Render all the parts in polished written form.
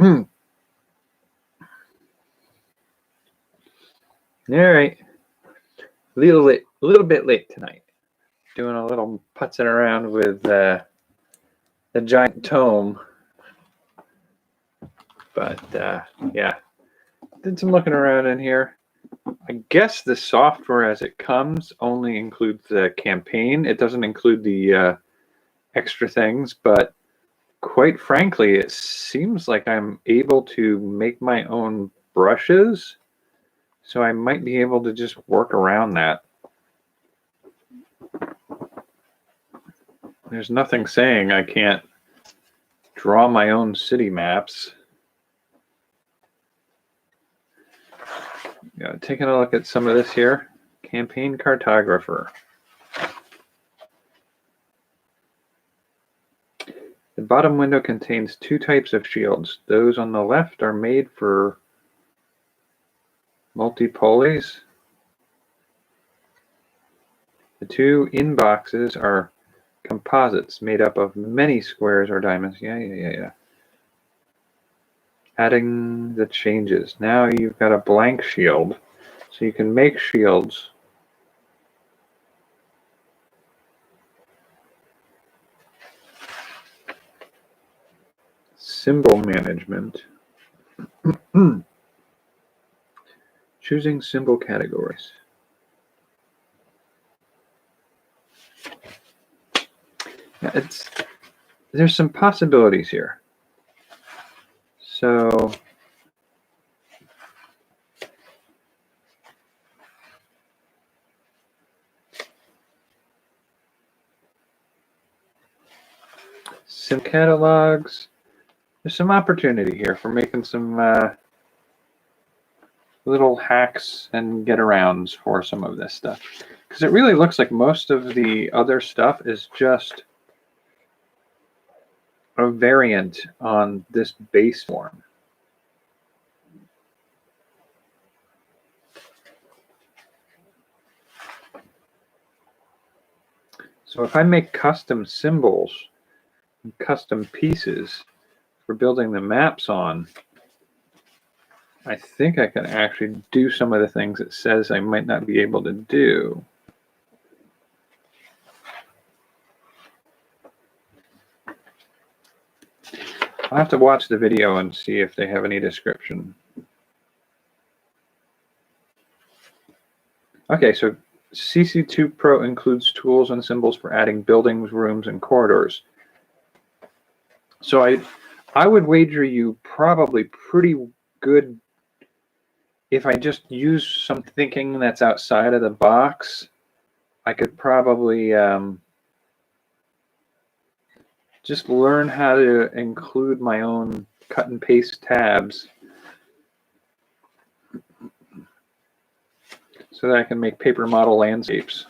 All right, a little bit late tonight. Doing a little putzing around with the giant tome, but yeah, did some looking around in here. I guess the software as it comes only includes the campaign. It doesn't include the extra things, but quite frankly, it seems like I'm able to make my own brushes, so I might be able to just work around that. There's nothing saying I can't draw my own city maps. Yeah, taking a look at some of this here. Campaign cartographer. The bottom window contains two types of shields. Those on the left are made for multi-polys. The two inboxes are composites made up of many squares or diamonds. Yeah. Adding the changes. Now you've got a blank shield, so you can make shields. Symbol management. Choosing symbol categories. Yeah, there's some possibilities here. So sim catalogs. There's some opportunity here for making some little hacks and get-arounds for some of this stuff. Because it really looks like most of the other stuff is just a variant on this base form. So if I make custom symbols and custom pieces for building the maps on, I think I can actually do some of the things it says I might not be able to do. I'll have to watch the video and see if they have any description. Okay, so CC2 Pro includes tools and symbols for adding buildings, rooms, and corridors. So I would wager you probably pretty good if I just use some thinking that's outside of the box. I could probably just learn how to include my own cut and paste tabs so that I can make paper model landscapes.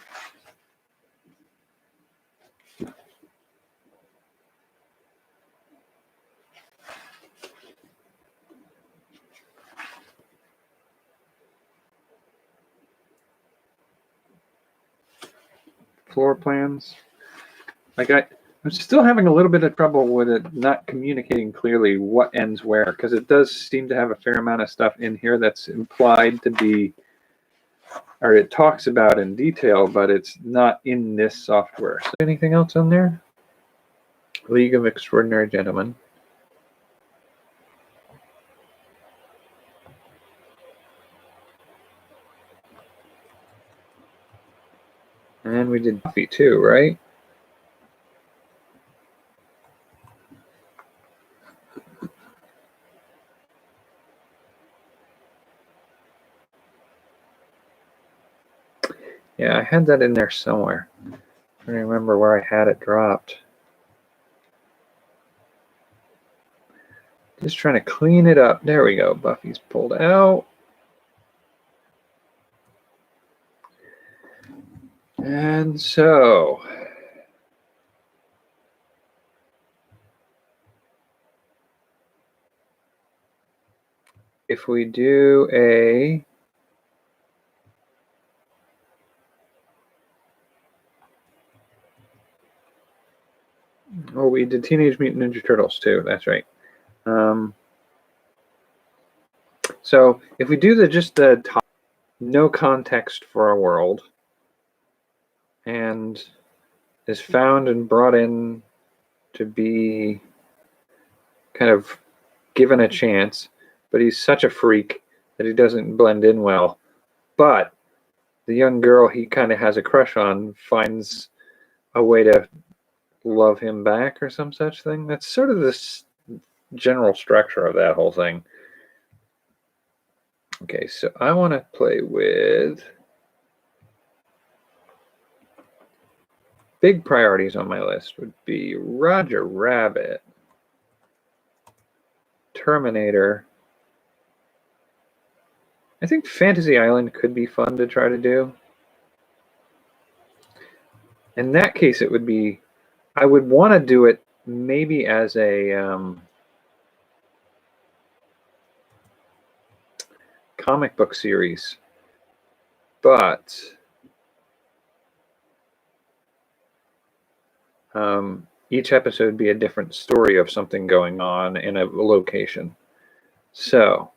Floor plans. I'm still having a little bit of trouble with it not communicating clearly what ends where, because it does seem to have a fair amount of stuff in here that's implied to be, or it talks about in detail, but it's not in this software. So anything else on there? League of Extraordinary Gentlemen. And we did coffee too, right? Yeah, I had that in there somewhere. I don't remember where I had it dropped. Just trying to clean it up. There we go. Buffy's pulled out. And so if we do a we did Teenage Mutant Ninja Turtles too. That's right. So if we do just the top, no context for our world, and is found and brought in to be kind of given a chance, but he's such a freak that he doesn't blend in well. But the young girl he kind of has a crush on finds a way to love him back or some such thing. That's sort of this general structure of that whole thing. Okay, so I want to play with big priorities on my list would be Roger Rabbit, Terminator. I think Fantasy Island could be fun to try to do. In that case, it would be, I would want to do it maybe as a comic book series, but each episode would be a different story of something going on in a location. So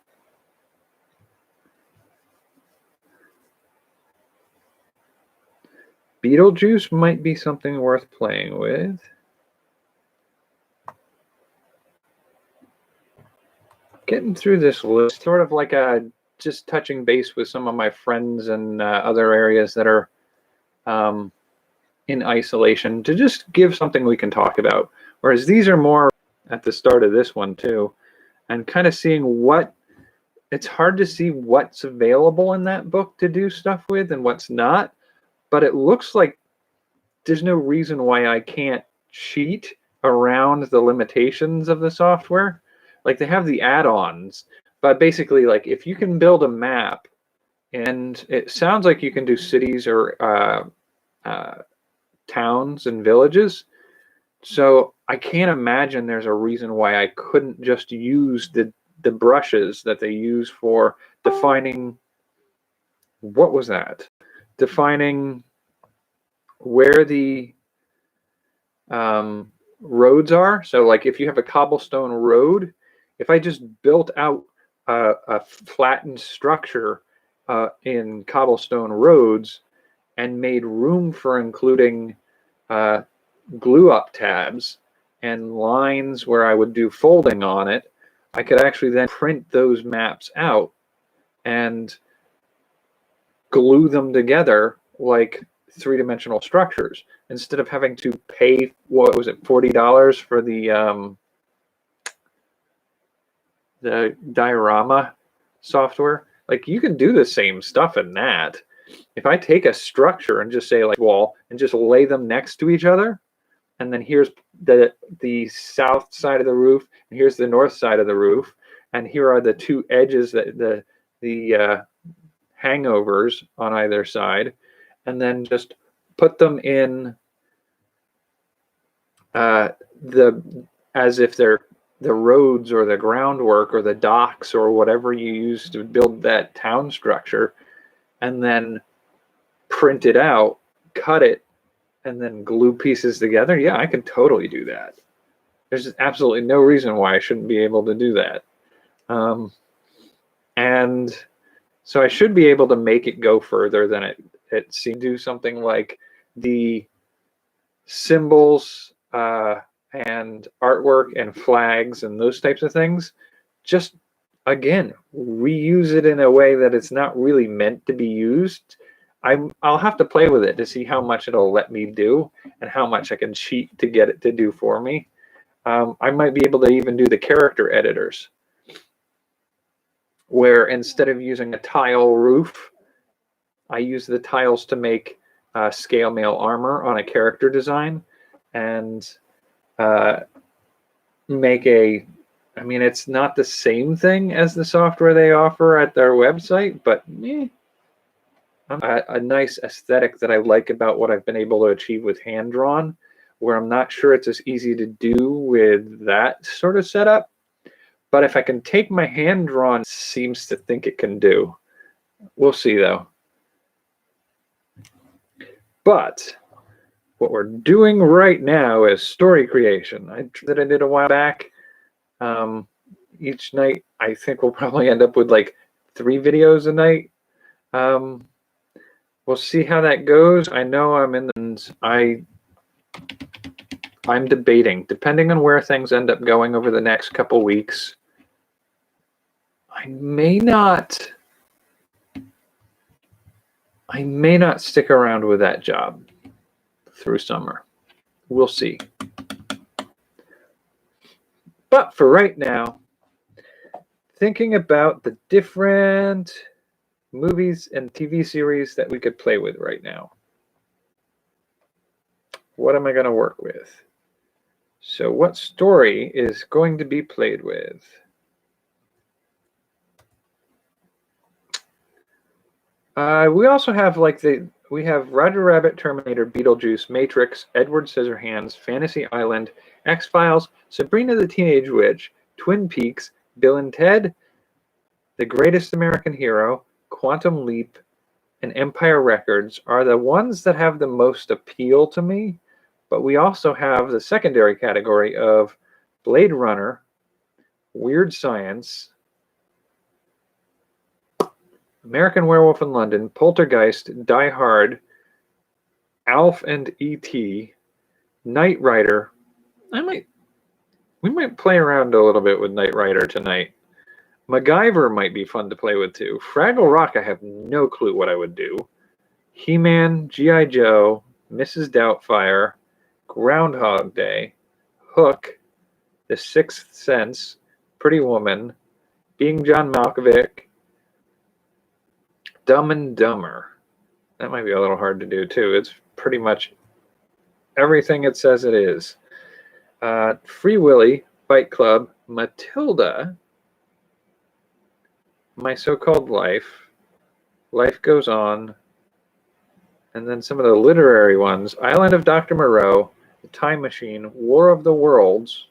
Beetlejuice might be something worth playing with. Getting through this list, sort of like just touching base with some of my friends and other areas that are in isolation to just give something we can talk about. Whereas these are more at the start of this one too, and kind of seeing what, it's hard to see what's available in that book to do stuff with and what's not, but it looks like there's no reason why I can't cheat around the limitations of the software. Like they have the add-ons, but basically like if you can build a map, and it sounds like you can do cities or towns and villages. So I can't imagine there's a reason why I couldn't just use the brushes that they use for defining, what was that? Defining where the roads are. So like if you have a cobblestone road, if I just built out a flattened structure in cobblestone roads and made room for including glue up tabs and lines where I would do folding on it, I could actually then print those maps out and glue them together like three-dimensional structures instead of having to pay, what was it, $40 for the diorama software. Like you can do the same stuff in that. If I take a structure and just say like wall and just lay them next to each other, and then here's the south side of the roof, and here's the north side of the roof, and here are the two edges, that the hangovers on either side, and then just put them in as if they're the roads or the groundwork or the docks or whatever you use to build that town structure, and then print it out, cut it, and then glue pieces together. Yeah, I can totally do that. There's absolutely no reason why I shouldn't be able to do that. And so I should be able to make it go further than it seemed to. Do something like the symbols and artwork and flags and those types of things, just again reuse it in a way that it's not really meant to be used. I'll have to play with it to see how much it'll let me do and how much I can cheat to get it to do for me. I might be able to even do the character editors, where instead of using a tile roof, I use the tiles to make scale mail armor on a character design, and make a, I mean, it's not the same thing as the software they offer at their website, but a nice aesthetic that I like about what I've been able to achieve with hand-drawn, where I'm not sure it's as easy to do with that sort of setup. But if I can take my hand-drawn, seems to think it can do. We'll see, though. But what we're doing right now is story creation. That I did a while back. Each night, I think we'll probably end up with like 3 videos a night. We'll see how that goes. I know I'm debating, depending on where things end up going over the next couple weeks. I may not stick around with that job through summer. We'll see. But for right now, thinking about the different movies and TV series that we could play with right now. What am I going to work with? So what story is going to be played with? We also have we have Roger Rabbit, Terminator, Beetlejuice, Matrix, Edward Scissorhands, Fantasy Island, X-Files, Sabrina the Teenage Witch, Twin Peaks, Bill and Ted, The Greatest American Hero, Quantum Leap, and Empire Records are the ones that have the most appeal to me, but we also have the secondary category of Bladerunner, Weird Science, American Werewolf in London, Poltergeist, Die Hard, Alf and E.T., Knight Rider. We might play around a little bit with Knight Rider tonight. MacGyver might be fun to play with too. Fraggle Rock, I have no clue what I would do. He-Man, G.I. Joe, Mrs. Doubtfire, Groundhog Day, Hook, The Sixth Sense, Pretty Woman, Being John Malkovich, Dumb and Dumber. That might be a little hard to do too. It's pretty much everything it says it is. Free Willy, Fight Club, Matilda, My So-Called Life, Life Goes On, and then some of the literary ones, Island of Dr. Moreau, The Time Machine, War of the Worlds,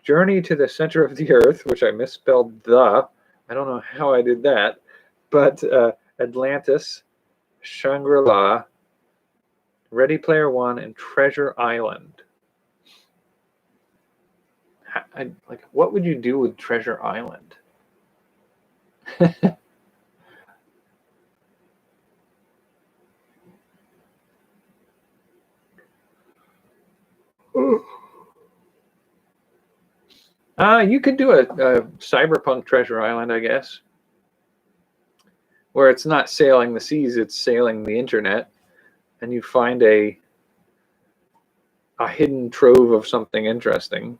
Journey to the Center of the Earth, which I misspelled the. I don't know how I did that. But Atlantis, Shangri-La, Ready Player One, and Treasure Island. What would you do with Treasure Island? You could do a cyberpunk Treasure Island, I guess, where it's not sailing the seas, it's sailing the internet, and you find a hidden trove of something interesting.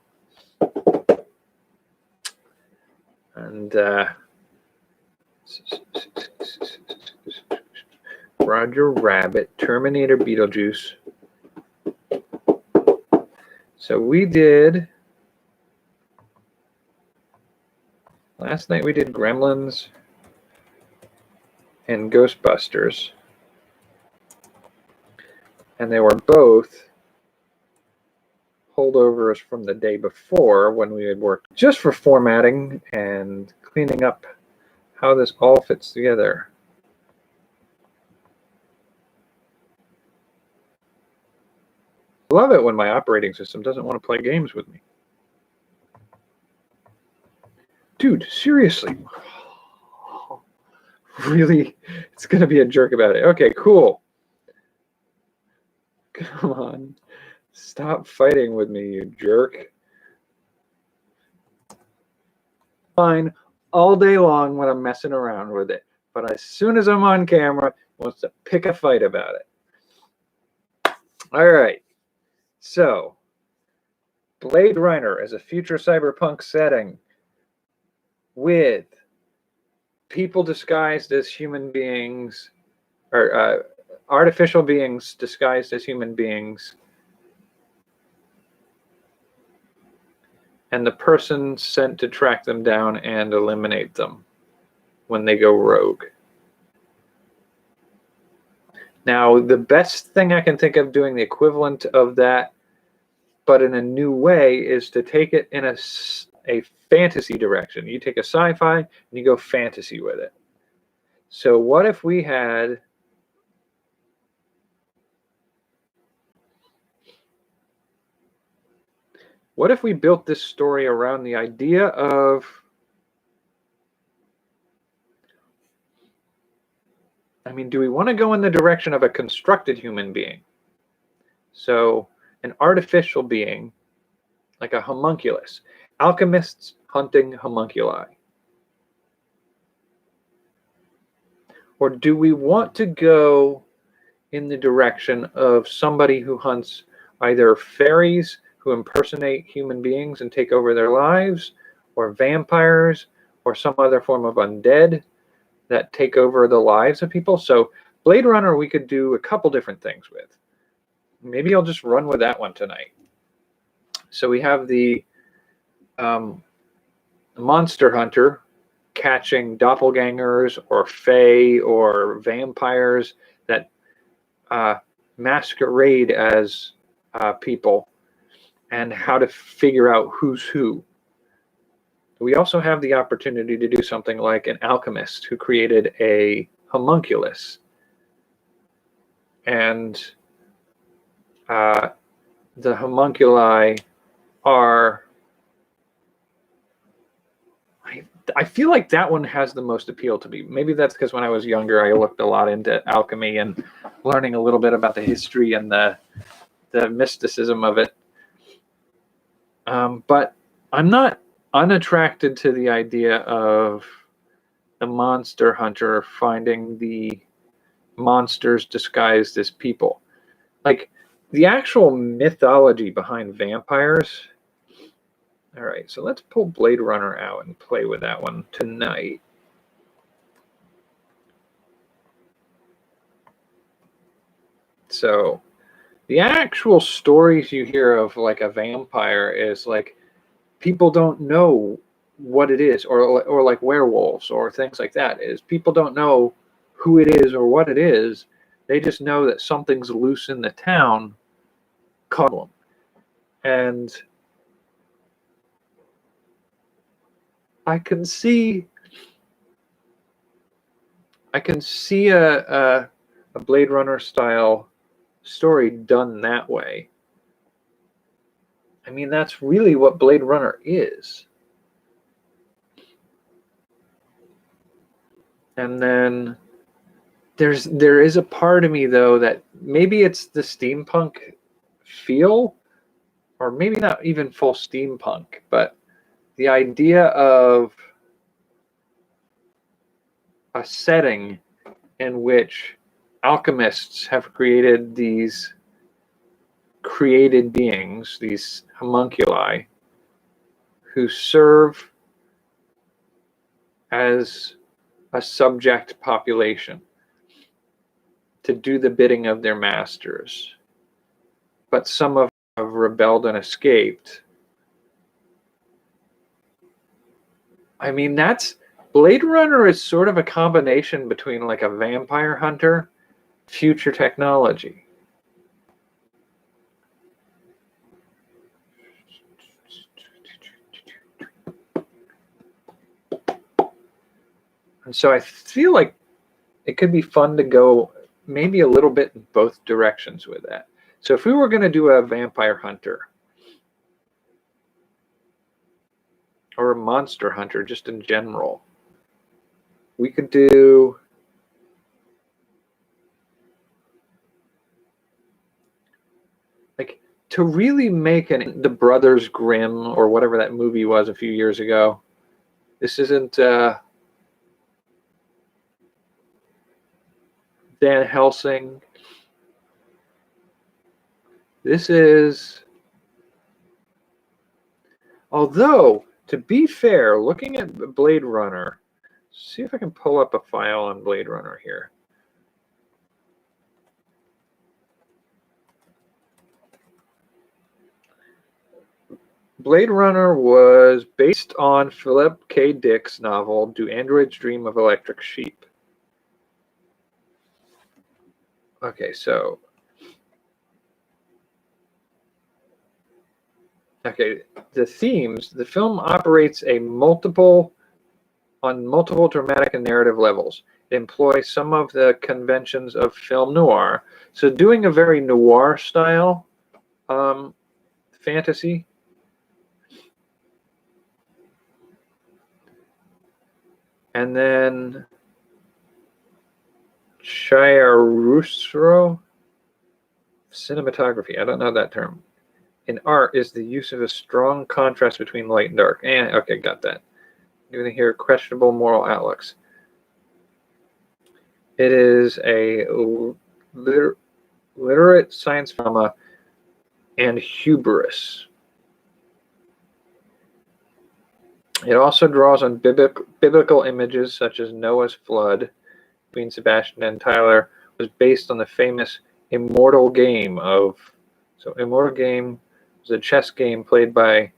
And Roger Rabbit, Terminator, Beetlejuice. So we did, last night we did Gremlins and Ghostbusters. And they were both holdovers from the day before when we had worked just for formatting and cleaning up how this all fits together. I love it when my operating system doesn't want to play games with me. Dude, seriously. Really? It's going to be a jerk about it. Okay, cool. Come on. Stop fighting with me, you jerk. Fine all day long when I'm messing around with it. But as soon as I'm on camera, he wants to pick a fight about it. All right. So, Blade Runner is a future cyberpunk setting with people disguised as human beings, or artificial beings disguised as human beings, and the person sent to track them down and eliminate them when they go rogue. Now, the best thing I can think of doing the equivalent of that, but in a new way, is to take it in a fantasy direction. You take a sci-fi and you go fantasy with it. So what if we had built this story around the idea of mean, do we want to go in the direction of a constructed human being? So an artificial being, like a homunculus. Alchemists hunting homunculi. Or do we want to go in the direction of somebody who hunts either fairies who impersonate human beings and take over their lives, or vampires, or some other form of undead that take over the lives of people? So Blade Runner we could do a couple different things with. Maybe I'll just run with that one tonight. So we have the monster hunter catching doppelgangers or fae or vampires that masquerade as people, and how to figure out who's who. We also have the opportunity to do something like an alchemist who created a homunculus, and the homunculi are, I feel like that one has the most appeal to me. Maybe that's because when I was younger, I looked a lot into alchemy and learning a little bit about the history and the mysticism of it. But I'm not unattracted to the idea of the monster hunter finding the monsters disguised as people. Like the actual mythology behind vampires. All right, so let's pull Blade Runner out and play with that one tonight. So the actual stories you hear of like a vampire is like people don't know what it is, or like werewolves or things like that, is people don't know who it is or what it is. They just know that something's loose in the town called them. And I can see a Blade Runner style story done that way. I mean, that's really what Blade Runner is. And then there is a part of me though that maybe it's the steampunk feel, or maybe not even full steampunk, but the idea of a setting in which alchemists have created these created beings, these homunculi, who serve as a subject population to do the bidding of their masters. But some have rebelled and escaped. I mean, that's Blade Runner is sort of a combination between like a vampire hunter, future technology. And so I feel like it could be fun to go maybe a little bit in both directions with that. So if we were going to do a vampire hunter or a monster hunter just in general, we could do like, to really make the Brothers Grimm or whatever that movie was a few years ago. This isn't Van Helsing. This is, although to be fair, looking at Blade Runner, see if I can pull up a file on Blade Runner here. Blade Runner was based on Philip K. Dick's novel, Do Androids Dream of Electric Sheep? Okay, so the themes, the film operates on multiple dramatic and narrative levels. It employs some of the conventions of film noir. So doing a very noir style fantasy. And then chiaroscuro. Cinematography, I don't know that term. In art is the use of a strong contrast between light and dark. Okay, got that. Even here, questionable moral outlooks. It is a literate science drama and hubris. It also draws on biblical images such as Noah's flood. Between Sebastian and Tyler was based on the famous Immortal Game of. So Immortal Game was a chess game played by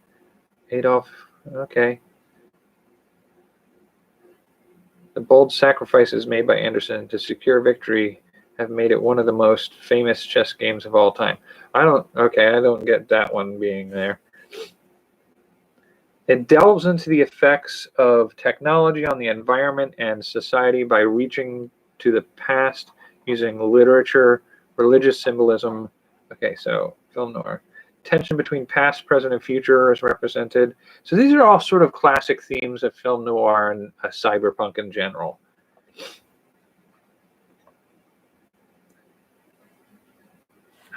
Adolf. Okay. The bold sacrifices made by Anderson to secure victory have made it one of the most famous chess games of all time. I don't get that one being there. It delves into the effects of technology on the environment and society by reaching to the past using literature, religious symbolism. Okay, so film noir. Tension between past, present, and future is represented. So these are all sort of classic themes of film noir and cyberpunk in general.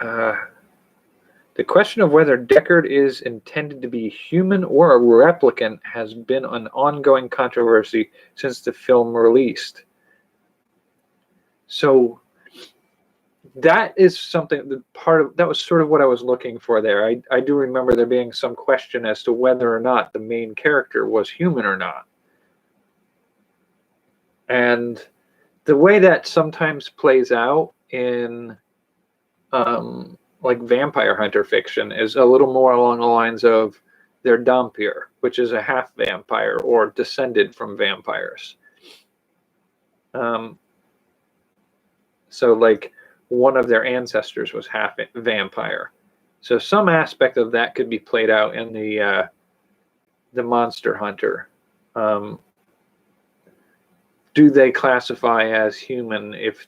The question of whether Deckard is intended to be human or a replicant has been an ongoing controversy since the film released. So that is something that was sort of what I was looking for there. I do remember there being some question as to whether or not the main character was human or not. And the way that sometimes plays out in like vampire hunter fiction is a little more along the lines of they're Dhampir, which is a half vampire or descended from vampires. So like one of their ancestors was half vampire. So some aspect of that could be played out in the monster hunter. Do they classify as human if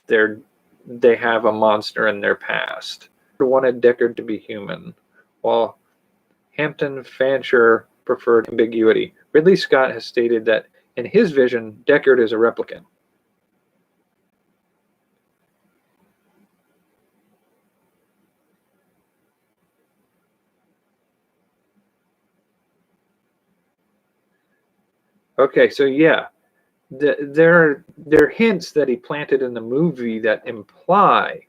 they have a monster in their past? Wanted Deckard to be human, while Hampton Fancher preferred ambiguity. Ridley Scott has stated that in his vision, Deckard is a replicant. Okay, so yeah, there are hints that he planted in the movie that imply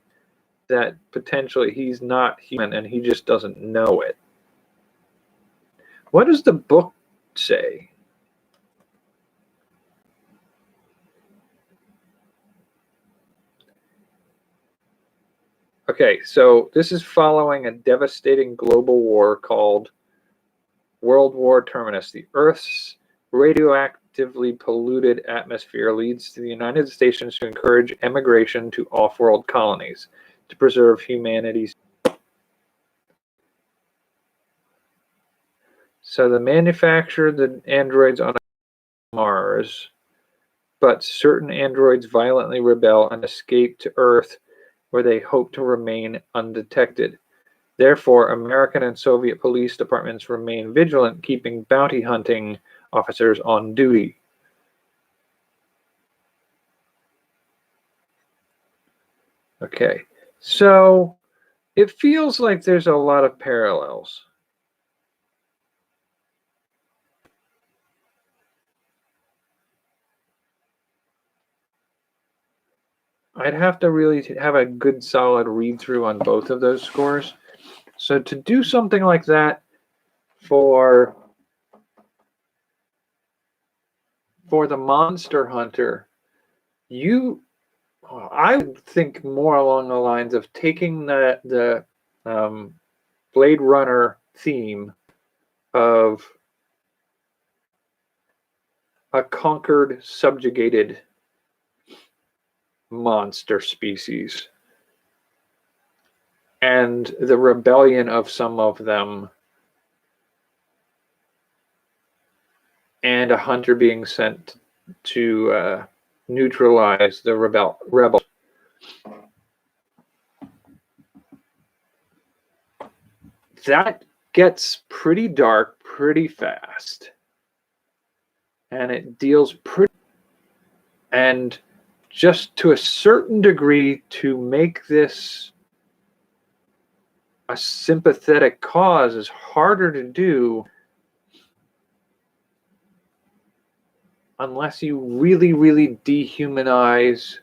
that potentially he's not human and he just doesn't know it. What does the book say? Okay, so this is following a devastating global war called World War Terminus. The Earth's radioactively polluted atmosphere leads to the United States to encourage emigration to off-world colonies to preserve humanity's. So they manufacture the androids on Mars, but certain androids violently rebel and escape to Earth, where they hope to remain undetected. Therefore, American and Soviet police departments remain vigilant, keeping bounty hunting officers on duty. Okay, so it feels like there's a lot of parallels. I'd have to really have a good solid read through on both of those scores. So to do something like that for the Monster Hunter, I would think more along the lines of taking the Blade Runner theme of a conquered, subjugated monster species and the rebellion of some of them, and a hunter being sent to neutralize the rebels. That gets pretty dark pretty fast, and it deals pretty. And just to a certain degree, to make this a sympathetic cause is harder to do unless you really, really dehumanize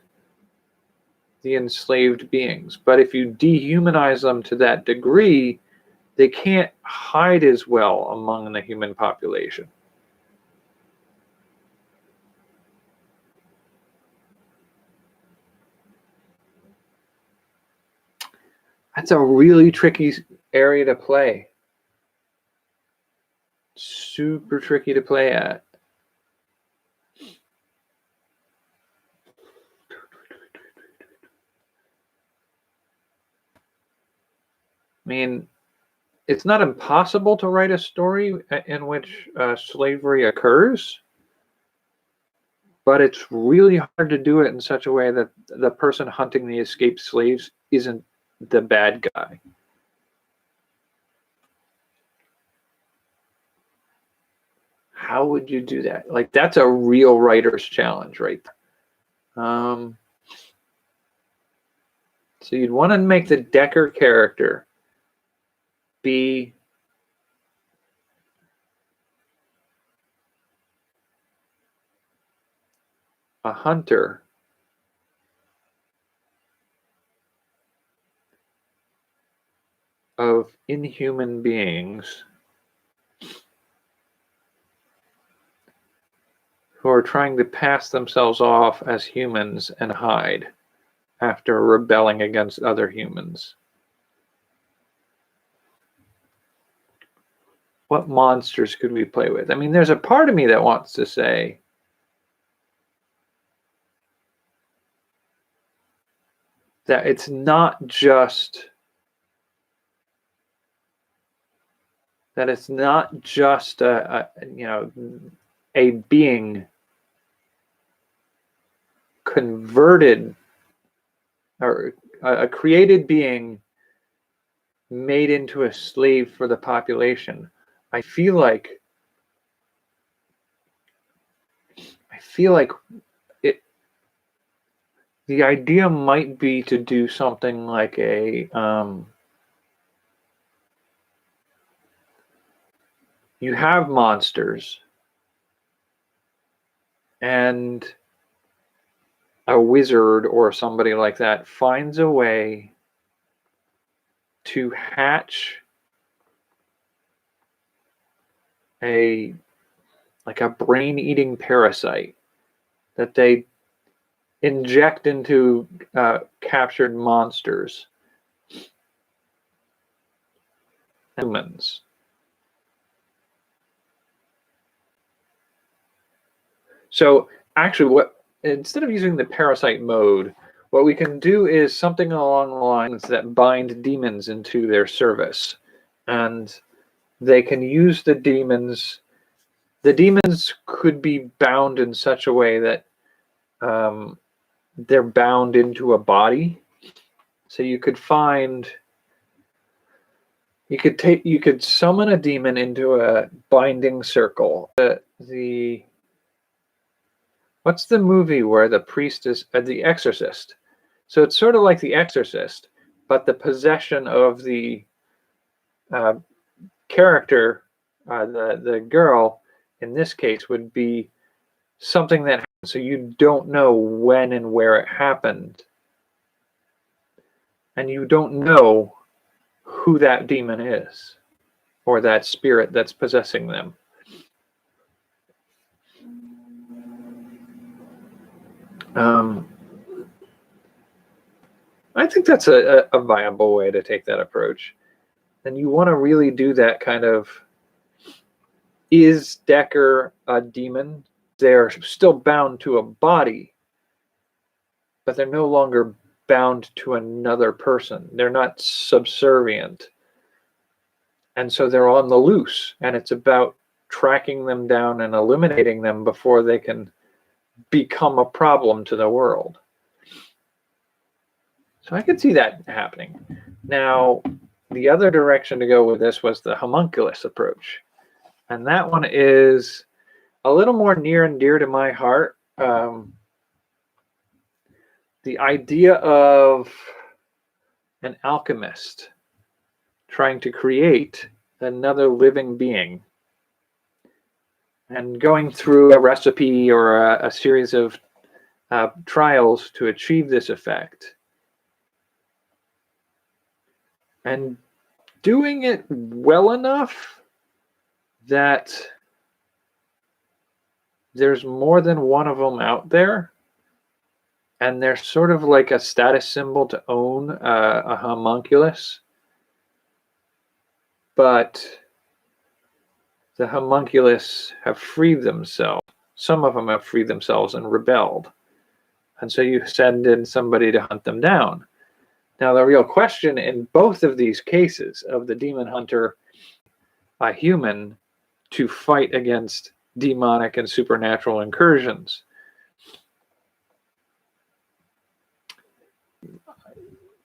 the enslaved beings. But if you dehumanize them to that degree, they can't hide as well among the human population. That's a really tricky area to play. Super tricky to play at. I mean, it's not impossible to write a story in which slavery occurs, but it's really hard to do it in such a way that the person hunting the escaped slaves isn't the bad guy. How would you do that? Like, that's a real writer's challenge, right? So you'd want to make the Decker character be a hunter of inhuman beings who are trying to pass themselves off as humans and hide after rebelling against other humans. What monsters could we play with? I mean, there's a part of me that wants to say that it's not just a being converted, or a created being made into a slave for the population. I feel like it. The idea might be to do something like a you have monsters, and a wizard or somebody like that finds a way to hatch a brain-eating parasite that they inject into captured monsters, humans. So actually, instead of using the parasite mode, what we can do is something along the lines that bind demons into their service, and they can use the demons. The demons could be bound in such a way that they're bound into a body. So you could summon a demon into a binding circle. What's the movie where the priest is The Exorcist? So it's sort of like The Exorcist, but the possession of the character, the girl, in this case, would be something that happened, so you don't know when and where it happened, and you don't know who that demon is or that spirit that's possessing them. I think that's a viable way to take that approach. And you want to really do that kind of, is Decker a demon? They're still bound to a body, but they're no longer bound to another person. They're not subservient. And so they're on the loose, and it's about tracking them down and eliminating them before they can become a problem to the world. So I could see that happening. Now, the other direction to go with this was the homunculus approach. And that one is a little more near and dear to my heart. the idea of an alchemist trying to create another living being and going through a recipe or a series of trials to achieve this effect, and doing it well enough that there's more than one of them out there, and they're sort of like a status symbol to own a homunculus, but the homunculus have freed themselves. Some of them have freed themselves and rebelled. And so you send in somebody to hunt them down. Now, the real question in both of these cases of the demon hunter, a human, to fight against demonic and supernatural incursions.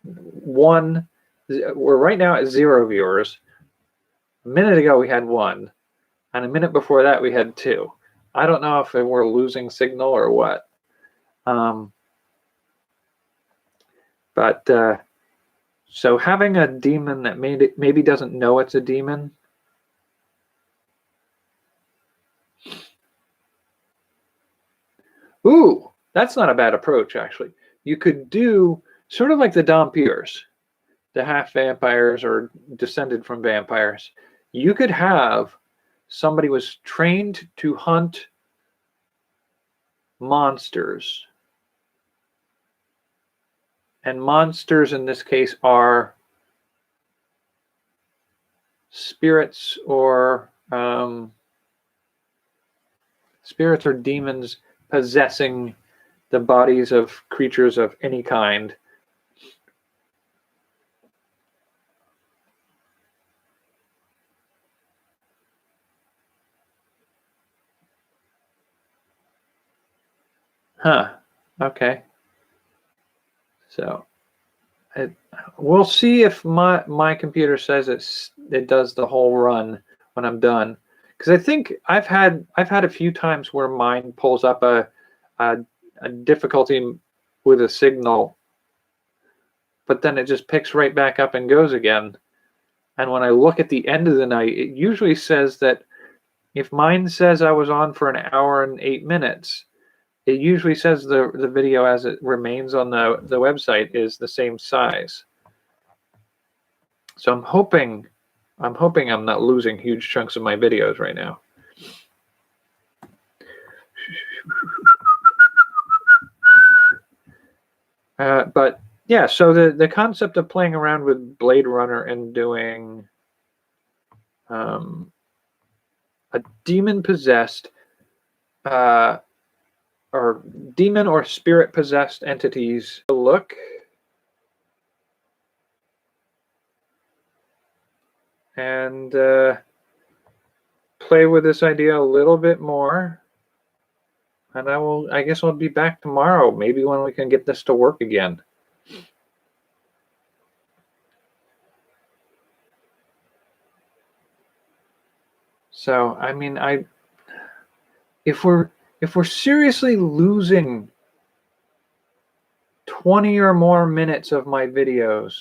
One, we're right now at 0 viewers. A minute ago we had 1, and a minute before that we had 2. I don't know if we're losing signal or what. So having a demon that maybe doesn't know it's a demon. Ooh, that's not a bad approach, actually. You could do sort of like the Dompiers, the half vampires or descended from vampires. You could have somebody was trained to hunt monsters. And monsters in this case are spirits or demons possessing the bodies of creatures of any kind. Huh. Okay. So we'll see if my computer says it does the whole run when I'm done. Because I think I've had a few times where mine pulls up a difficulty with a signal, but then it just picks right back up and goes again. And when I look at the end of the night, it usually says that if mine says I was on for an hour and 8 minutes, it usually says the video as it remains on the website is the same size. So I'm hoping I'm not losing huge chunks of my videos right now. But yeah, so the concept of playing around with Bladerunner and doing a demon possessed or demon or spirit possessed entities look. And play with this idea a little bit more. And I guess I'll be back tomorrow, maybe when we can get this to work again. So, I mean, if we're seriously losing 20 or more minutes of my videos,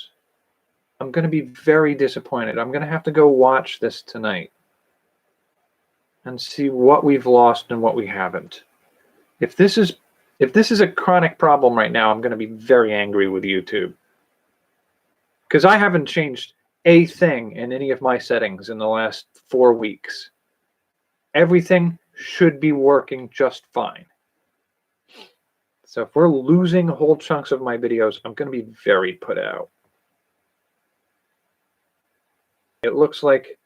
I'm going to be very disappointed. I'm going to have to go watch this tonight and see what we've lost and what we haven't. If this is a chronic problem right now, I'm going to be very angry with YouTube. Because I haven't changed a thing in any of my settings in the last 4 weeks. Everything should be working just fine. So if we're losing whole chunks of my videos, I'm going to be very put out. It looks like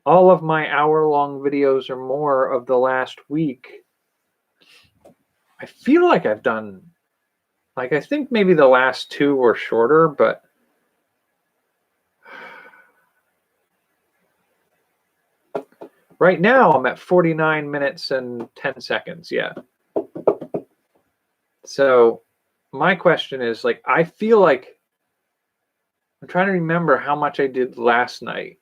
all of my hour-long videos or more of the last week, I feel like I've done, like I think maybe the last 2 were shorter, but right now I'm at 49 minutes and 10 seconds, yeah. So my question is, like, I feel like I'm trying to remember how much I did last night.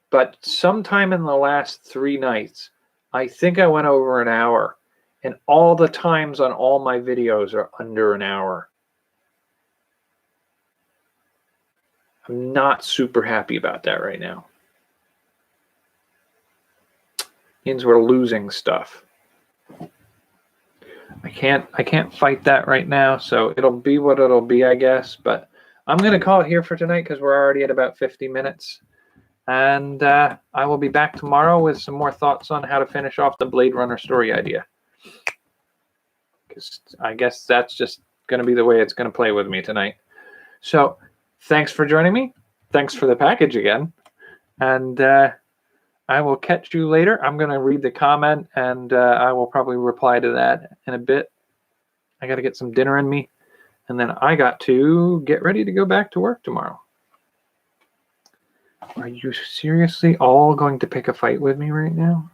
But sometime in the last 3 nights, I think I went over an hour. And all the times on all my videos are under an hour. I'm not super happy about that right now. Means we're losing stuff. I can't fight that right now, so it'll be what it'll be, I guess. But I'm going to call it here for tonight because we're already at about 50 minutes. And I will be back tomorrow with some more thoughts on how to finish off the Blade Runner story idea. Because I guess that's just going to be the way it's going to play with me tonight. So thanks for joining me. Thanks for the package again. And I will catch you later. I'm going to read the comment, and I will probably reply to that in a bit. I got to get some dinner in me, and then I got to get ready to go back to work tomorrow. Are you seriously all going to pick a fight with me right now?